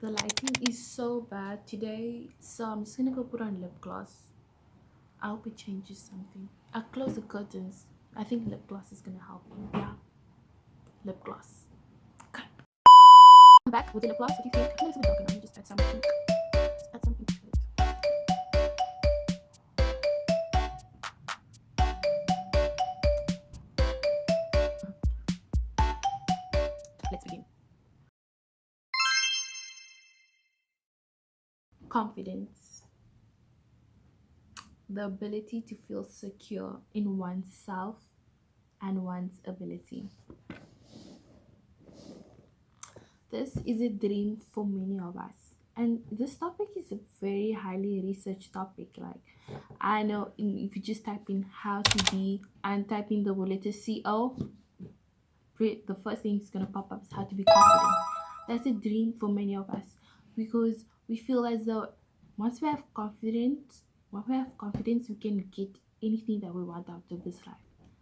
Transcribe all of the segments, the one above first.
The lighting is so bad today, so I'm just gonna go put on lip gloss. I hope it changes something. I'll close the curtains. I think lip gloss is gonna help. Yeah, lip gloss. Okay. I'm back with the lip gloss. What do you think? I think it's a bit darker now. Let me just add some pink. Just add some pink to it. Let's begin. Confidence. The ability to feel secure in oneself and one's ability. This is a dream for many of us. And this topic is a very highly researched topic. Like, I know if you just type in how to be and type in the letter CO, the first thing is going to pop up is how to be confident. That's a dream for many of us because we feel as though once we have confidence, we can get anything that we want out of this life.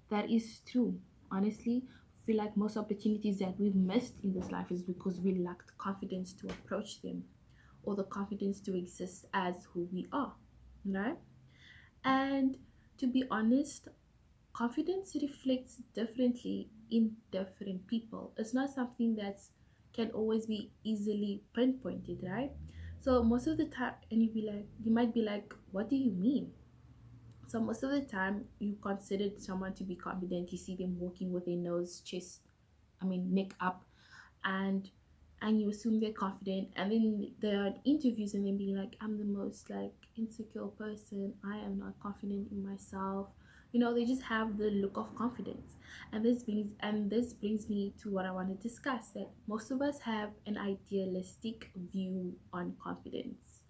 That is true. Honestly, I feel like most opportunities that we've missed in this life is because we lacked confidence to approach them or the confidence to exist as who we are, right? And to be honest, confidence reflects differently in different people. It's not something that can always be easily pinpointed, right? So most of the time, and you might be like, what do you mean? So most of the time, you consider someone to be confident. You see them walking with their nose, neck up, and you assume they're confident. And then there are interviews, and then being like, I'm the most like insecure person. I am not confident in myself. They just have the look of confidence. And this brings me to what I want to discuss. That most of us have an idealistic view on confidence.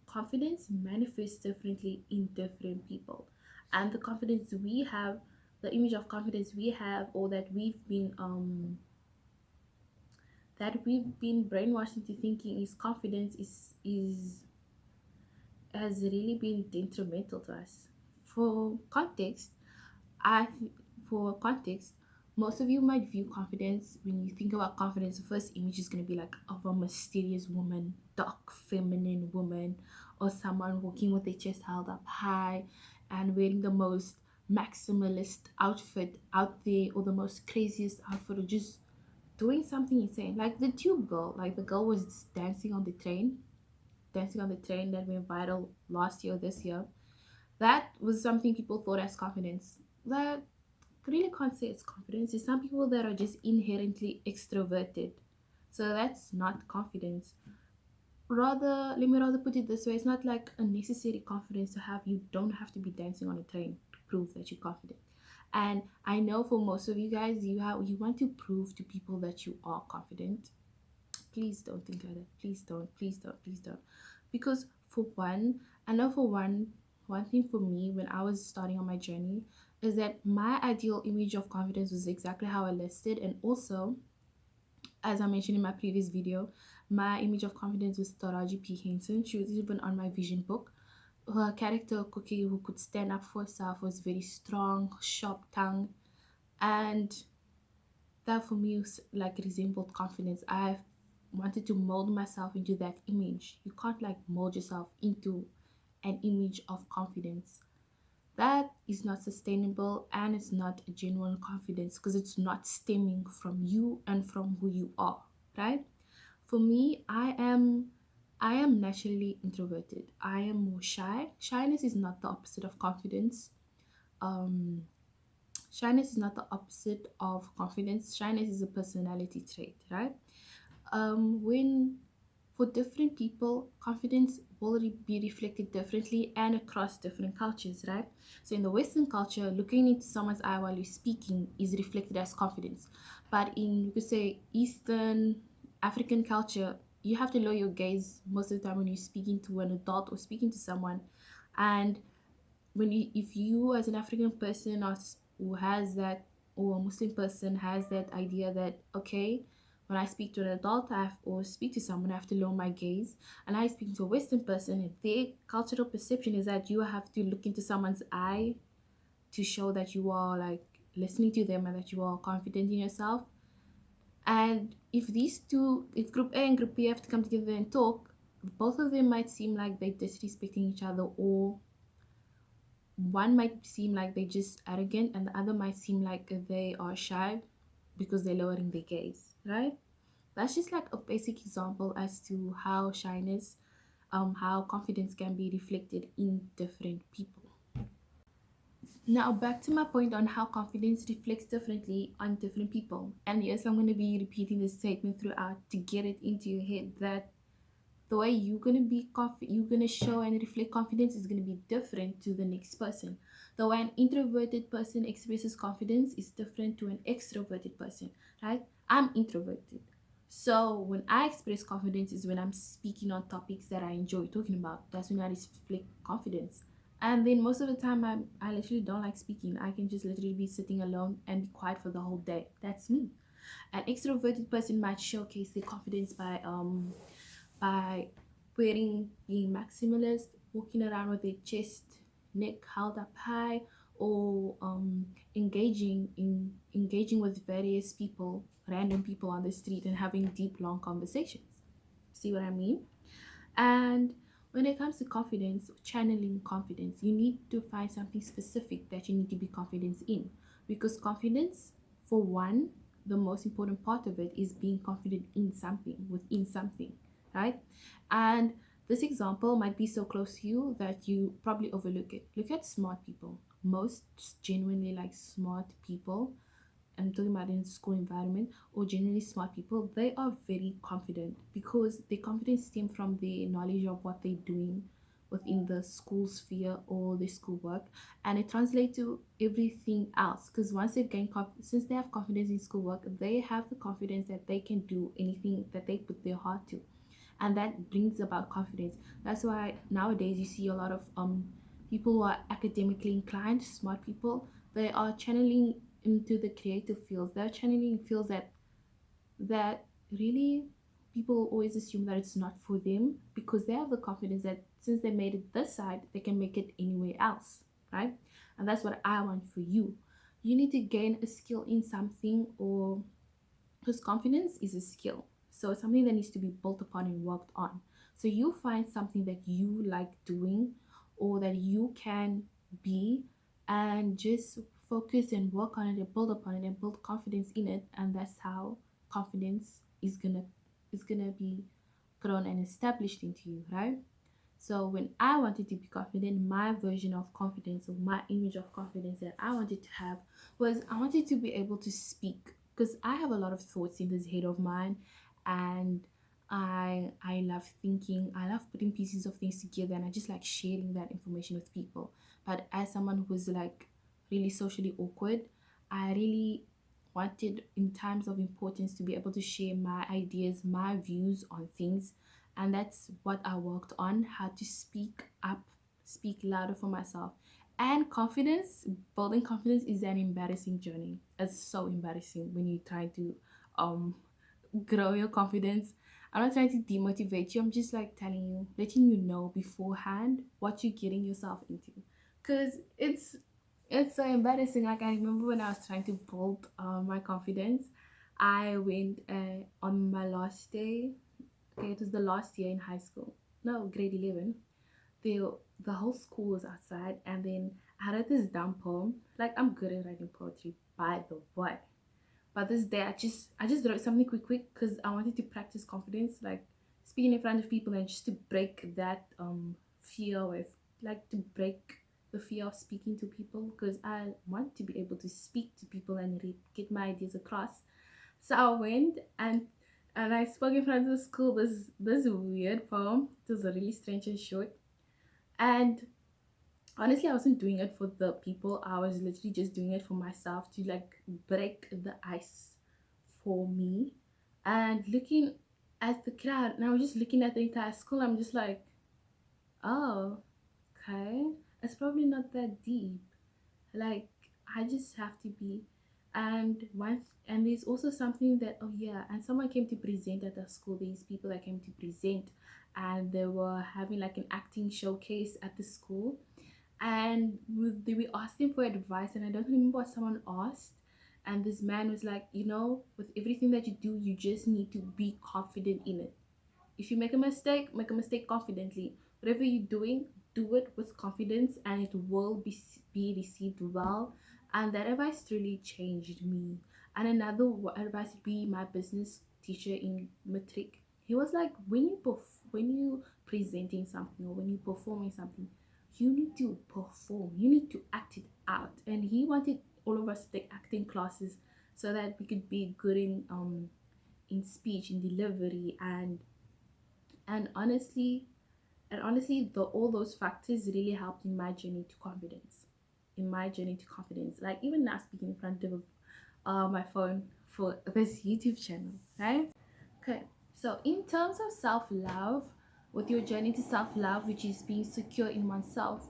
Confidence manifests differently in different people, and the image of confidence we have, or that we've been brainwashed into thinking is confidence is has really been detrimental to us. For context, I for context, most of you might view confidence. When you think about confidence, the first image is going to be like of a mysterious woman, dark feminine woman, or someone walking with their chest held up high and wearing the most maximalist outfit out there, or the most craziest outfit, or just doing something insane, like the tube girl. Like, the girl was dancing on the train that went viral last year, this year. That was something people thought as confidence. That really can't say it's confidence. It's some people that are just inherently extroverted. So that's not confidence. Let me rather put it this way: it's not like a necessary confidence to have. You don't have to be dancing on a train to prove that you're confident. And I know for most of you guys, you want to prove to people that you are confident. Please don't think like that. Please don't. Because for one, I know for one thing for me when I was starting on my journey is that my ideal image of confidence was exactly how I listed. And also, as I mentioned in my previous video, my image of confidence was Taraji P. Henson. She was even on my vision book. Her character, Cookie, who could stand up for herself, was very strong, sharp tongue, and that for me was like resembled confidence. I wanted to mold myself into that image. You can't like mold yourself into an image of confidence. That is not sustainable, and it's not a genuine confidence because it's not stemming from you and from who you are, right? For me, I am naturally introverted. I am more shy. Shyness is not the opposite of confidence. Um Shyness is not the opposite of confidence. Shyness is a personality trait, right? When For different people, confidence will be reflected differently and across different cultures, right? So in the Western culture, looking into someone's eye while you're speaking is reflected as confidence. But in, you could say, Eastern African culture, you have to lower your gaze most of the time when you're speaking to an adult or speaking to someone. And if you as an African person, who has that, or a Muslim person has that idea that, okay, when I speak to an adult, or speak to someone, I have to lower my gaze. And I speak to a Western person, and their cultural perception is that you have to look into someone's eye to show that you are like listening to them and that you are confident in yourself. And if group A and group B have to come together and talk, both of them might seem like they're disrespecting each other, or one might seem like they're just arrogant, and the other might seem like they are shy because they're lowering their gaze, right? That's just like a basic example as to how shyness, how confidence can be reflected in different people. Now, back to my point on how confidence reflects differently on different people. And yes, I'm going to be repeating this statement throughout to get it into your head that the way you're gonna show and reflect confidence is gonna be different to the next person. The way an introverted person expresses confidence is different to an extroverted person, right? I'm introverted, so when I express confidence is when I'm speaking on topics that I enjoy talking about. That's when I reflect confidence. And then most of the time I literally don't like speaking. I can just literally be sitting alone and be quiet for the whole day. That's me. An extroverted person might showcase their confidence by being maximalist, walking around with their chest, neck held up high, or engaging with various people, random people on the street, and having deep, long conversations. See what I mean? And when it comes to confidence, channeling confidence, you need to find something specific that you need to be confident in. Because confidence, for one, the most important part of it is being confident in something, within something, right? And this example might be so close to you that you probably overlook it. Look at smart people. Most genuinely like smart people, I'm talking about in school environment, or generally smart people, they are very confident because their confidence stems from the knowledge of what they're doing within the school sphere or the schoolwork, and it translates to everything else. Because once they've gained since they have confidence in schoolwork, they have the confidence that they can do anything that they put their heart to, and that brings about confidence. That's why nowadays you see a lot of people who are academically inclined, smart people, they are channeling into the creative fields. They're channeling fields that really people always assume that it's not for them, because they have the confidence that since they made it this side, they can make it anywhere else, right? And that's what I want for you. You need to gain a skill in something, or because confidence is a skill, so it's something that needs to be built upon and worked on. So you find something that you like doing, or that you can be, and just focus and work on it and build upon it and build confidence in it, and that's how confidence is gonna be grown and established into you, right? So when I wanted to be confident, my version of confidence, or my image of confidence that I wanted to have, was I wanted to be able to speak, because I have a lot of thoughts in this head of mine, and I love thinking, I love putting pieces of things together, and I just like sharing that information with people. But as someone who's like really socially awkward, I really wanted in times of importance to be able to share my ideas, my views on things, and that's what I worked on, how to speak up, speak louder for myself. And confidence, building confidence is an embarrassing journey. It's so embarrassing when you try to um grow your confidence. I'm not trying to demotivate you. I'm just like telling you, letting you know beforehand what you're getting yourself into. Cause it's so embarrassing. Like I remember when I was trying to build my confidence, I went on my last day. Okay, it was the last year in high school. No, grade 11. The whole school was outside, and then I read this dumb poem. Like I'm good at writing poetry, by the way. But this day, I just wrote something quick because I wanted to practice confidence, like speaking in front of people, and just to break that fear with, like to break the fear of speaking to people, because I want to be able to speak to people and get my ideas across. So I went and I spoke in front of the school this weird poem. It was a really strange and short. And honestly, I wasn't doing it for the people. I was literally just doing it for myself to like break the ice for me. And looking at the crowd, and I was just looking at the entire school. I'm just like, oh, okay, it's probably not that deep. Like I just have to be. And there's also something that, oh yeah, and someone came to present at the school. These people that came to present, and they were having like an acting showcase at the school, and we asked them for advice, and I don't remember what someone asked, And this man was like, with everything that you do, you just need to be confident in it. If you make a mistake confidently. Whatever you're doing, do it with confidence and it will be received well. And that advice really changed me. And another advice would be my business teacher in matric. He was like, when you presenting something or when you performing something, you need to perform, you need to act it out. And he wanted all of us to take acting classes so that we could be good in speech, in delivery, and honestly, all those factors really helped in my journey to confidence. In my journey to confidence, like even now speaking in front of my phone for this YouTube channel, right? Okay, so in terms of self-love, with your journey to self-love, which is being secure in oneself,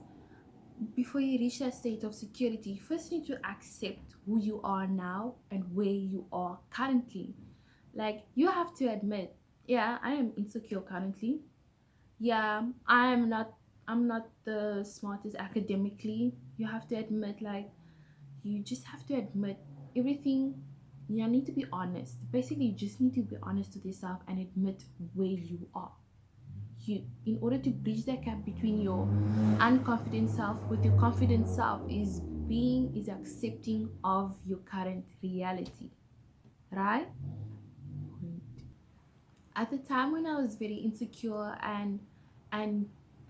before you reach that state of security, you first need to accept who you are now and where you are currently. Like you have to admit, yeah, I am insecure currently. Yeah, I'm not the smartest academically. You have to admit, like, you just have to admit everything. You need to be honest. Basically, you just need to be honest with yourself and admit where you are. You, in order to bridge that gap between your unconfident self with your confident self, is accepting of your current reality, right? At the time when I was very insecure and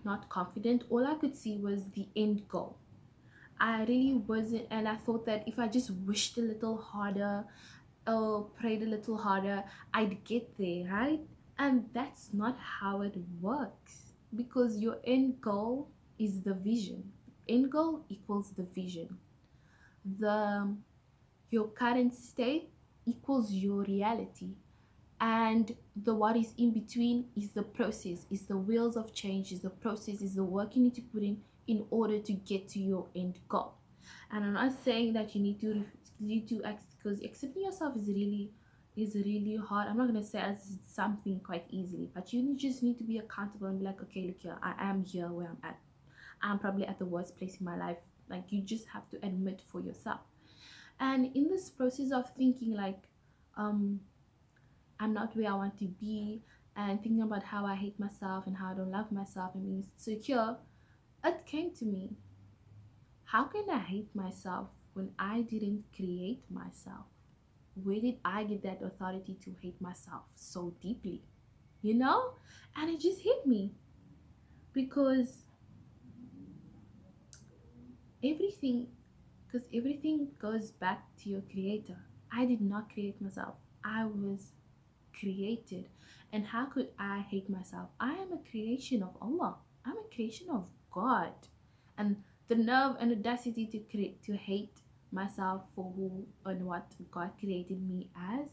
not confident, all I could see was the end goal. I really wasn't, and I thought that if I just wished a little harder or prayed a little harder, I'd get there, right? And that's not how it works, because your end goal is the vision. End goal equals the vision. The Your current state equals your reality, and the what is in between is the process, is the wheels of change, is the process, is the work you need to put in order to get to your end goal. And I'm not saying that you need to because accepting yourself is really hard. I'm not going to say as something quite easily, but just need to be accountable and be like, okay, look here, I am here where I'm at. I'm probably at the worst place in my life. Like, you just have to admit for yourself. And in this process of thinking like, um I'm not where I want to be, and thinking about how I hate myself and how I don't love myself and being insecure, it came to me. How can I hate myself when I didn't create myself? Where did I get that authority to hate myself so deeply? You know? And it just hit me because everything everything goes back to your creator. I did not create myself. I was created. And how could I hate myself? I am a creation of Allah. I'm a creation of God. And the nerve and audacity to hate myself for who and what God created me as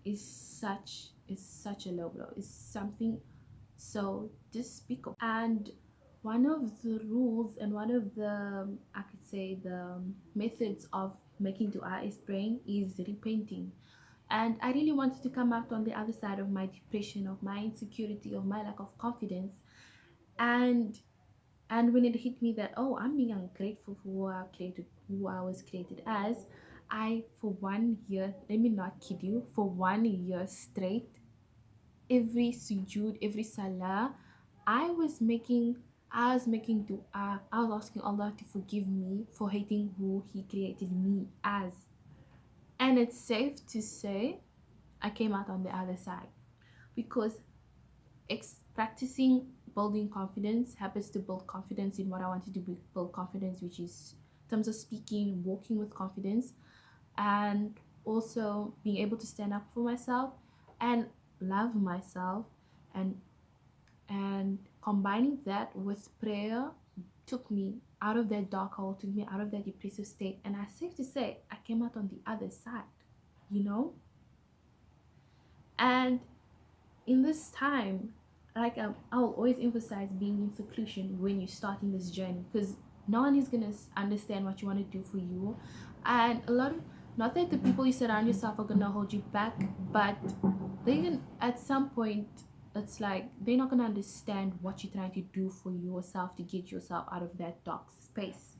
is such a low blow. It's something so despicable. And one of the rules and one of the, I could say, the methods of making dua is praying, is repenting. And I really wanted to come out on the other side of my depression, of my insecurity, of my lack of confidence. And and when it hit me that, oh, I'm being ungrateful for who I was created as, I, for 1 year, let me not kid you, for 1 year straight, every sujood, every salah, I was making dua. I was asking Allah to forgive me for hating who He created me as. And it's safe to say I came out on the other side, because practicing building confidence happens to build confidence in what I wanted to build confidence, which is in terms of speaking, walking with confidence, and also being able to stand up for myself and love myself, and combining that with prayer took me out of that dark hole, took me out of that depressive state, and I safe to say I came out on the other side, you know. And in this time, like, I'll always emphasize being in seclusion when you're starting this journey, because no one is gonna understand what you want to do for you. And a lot of, not that the people you surround yourself are gonna hold you back, but they can, at some point, it's like they're not gonna understand what you're trying to do for yourself to get yourself out of that dark space.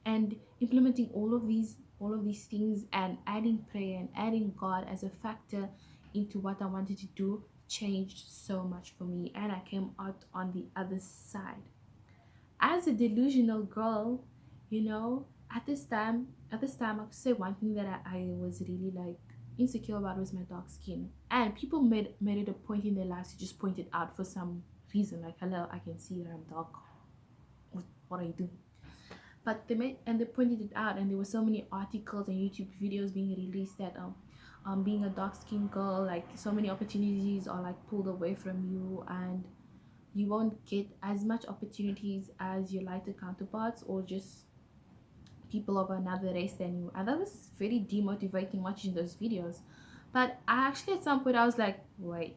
And implementing all of these all of these things, and adding prayer and adding God as a factor into what I wanted to do changed so much for me, and I came out on the other side. As a delusional girl, you know, at this time I could say one thing that I was really like insecure about was my dark skin. And people made it a point in their lives to just point it out for some reason. Like, hello, I can see that I'm dark. What are you doing? But they pointed it out, and there were so many articles and YouTube videos being released that being a dark skinned girl, like so many opportunities are like pulled away from you, and you won't get as much opportunities as your lighter counterparts or just people of another race than you. And that was very demotivating watching those videos. But I actually at some point I was like, wait.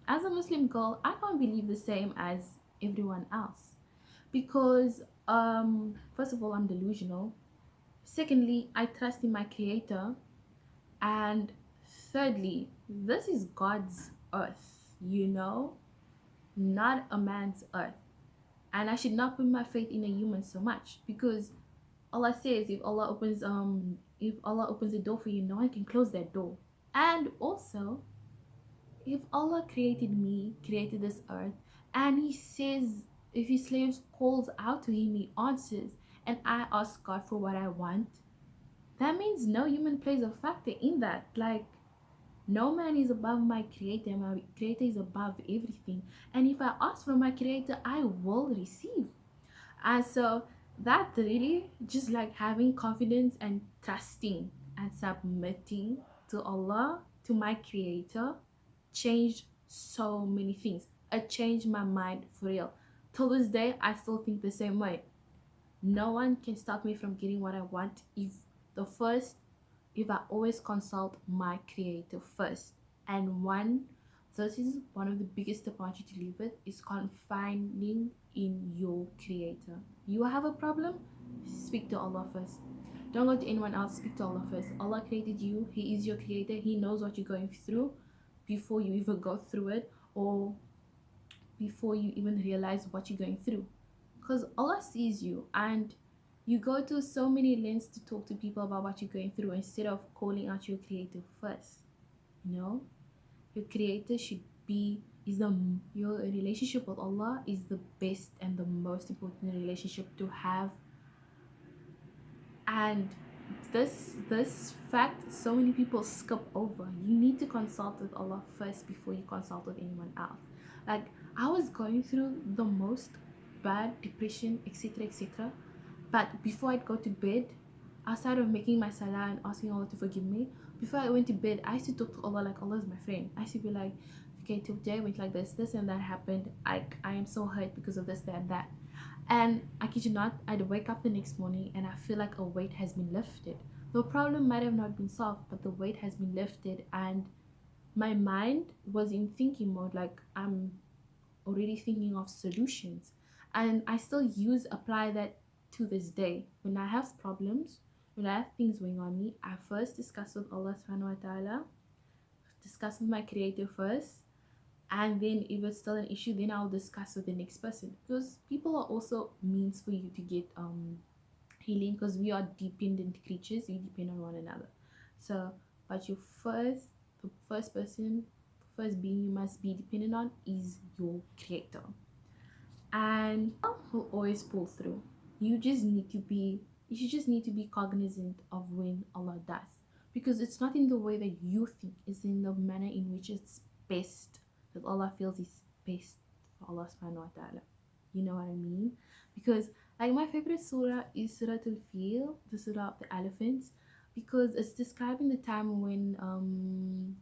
As a Muslim girl, I can't believe the same as everyone else. Because first of all, I'm delusional. Secondly, I trust in my creator. And thirdly, this is God's earth, not a man's earth. And I should not put my faith in a human so much, because Allah says if Allah opens a door for you, no one can close that door. And also, if Allah created me, created this earth, and He says if His slaves calls out to Him, He answers, and I ask God for what I want, that means no human plays a factor in that. Like, no man is above my creator. My creator is above everything. And if I ask from my creator, I will receive. And so that really just like having confidence and trusting and submitting to Allah, to my creator, changed so many things. It changed my mind for real. Till this day, I still think the same way. No one can stop me from getting what I want the first if I always consult my creator first. And this is one of the biggest advantage you to live with, is confiding in your creator. You have a problem, speak to Allah first. Don't go to anyone else, speak to Allah first. Allah created you, He is your creator, He knows what you're going through before you even go through it, or before you even realize what you're going through, because Allah sees you. And you go to so many lengths to talk to people about what you're going through instead of calling out your creator first. Your creator should be is the your relationship with Allah is the best and the most important relationship to have. And this fact so many people skip over. You need to consult with Allah first before you consult with anyone else. Like, I was going through the most bad depression, etc., but before I'd go to bed, outside of making my salah and asking Allah to forgive me, before I went to bed, I used to talk to Allah like Allah is my friend. I used to be like, okay, today went like this and that happened. I am so hurt because of this, that, and that. And I kid you not, I'd wake up the next morning and I feel like a weight has been lifted. The problem might have not been solved, but the weight has been lifted, and my mind was in thinking mode, like I'm already thinking of solutions. And I still apply that to this day. When I have problems, when I have things going on me, I first discuss with Allah subhanahu wa ta'ala, discuss with my creator first, and then if it's still an issue, then I'll discuss with the next person, because people are also means for you to get healing, because we are dependent creatures, we depend on one another. So but the first being you must be dependent on is your creator. And Allah will always pull through. You should just need to be cognizant of when Allah does, because it's not in the way that you think, it's in the manner in which it's best, that Allah feels is best for Allah subhanahu wa ta'ala. You know what I mean? Because like my favorite surah is Surah Al-Fil, the surah of the elephants, because it's describing the time when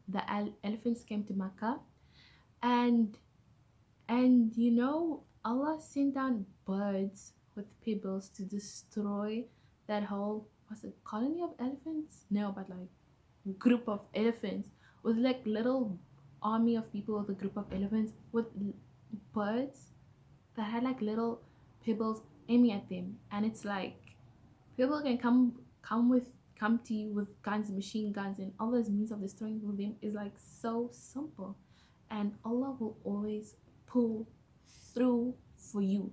the elephants came to Makkah, and Allah sent down birds with pebbles to destroy that whole, was it colony of elephants? No, but like group of elephants, with like little army of people with a group of elephants with birds that had like little pebbles aiming at them. And it's like people can come to you with guns, machine guns, and Allah's means of destroying them is like so simple. And Allah will always pull through for you.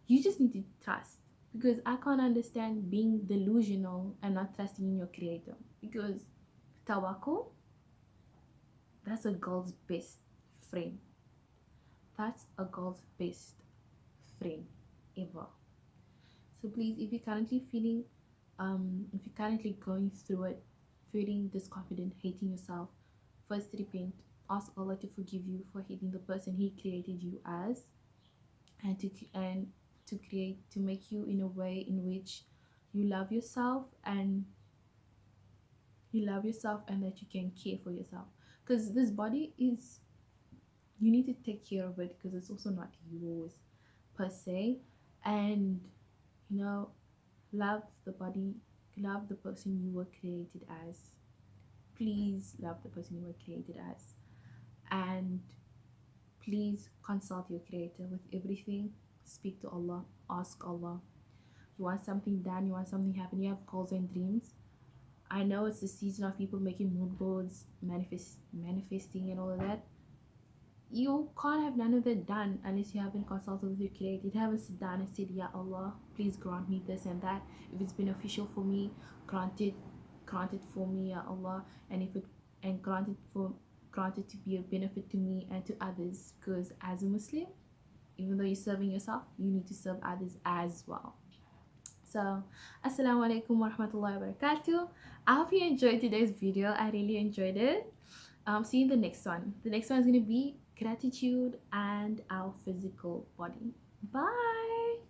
You just need to trust. because I can't understand being delusional and not trusting in your creator. Because tawakkul, that's a girl's best friend. That's a girl's best friend ever. So please, if you're currently feeling, if you're currently going through it, feeling disconfident, hating yourself, first repent. Ask Allah to forgive you for hating the person He created you as, and to create to make you in a way in which you love yourself and that you can care for yourself. Because this body is, you need to take care of it because it's also not yours per se. And you know, love the body, love the person you were created as. Please love the person you were created as. And please consult your creator with everything. Speak to Allah, ask Allah. You want something done, you want something happen, you have goals and dreams. I know it's the season of people making mood boards, manifesting and all of that. You can't have none of that done unless you haven't consulted with your creator. You haven't sit down and said, "Ya Allah, please grant me this and that. If it's beneficial for me, grant it for me, Ya Allah, and if it and grant it to be a benefit to me and to others. Because as a Muslim, even though you're serving yourself, you need to serve others as well." So, Assalamu alaikum wa rahmatullahi wa barakatuh. I hope you enjoyed today's video. I really enjoyed it. See you in the next one. The next one is going to be gratitude and our physical body. Bye.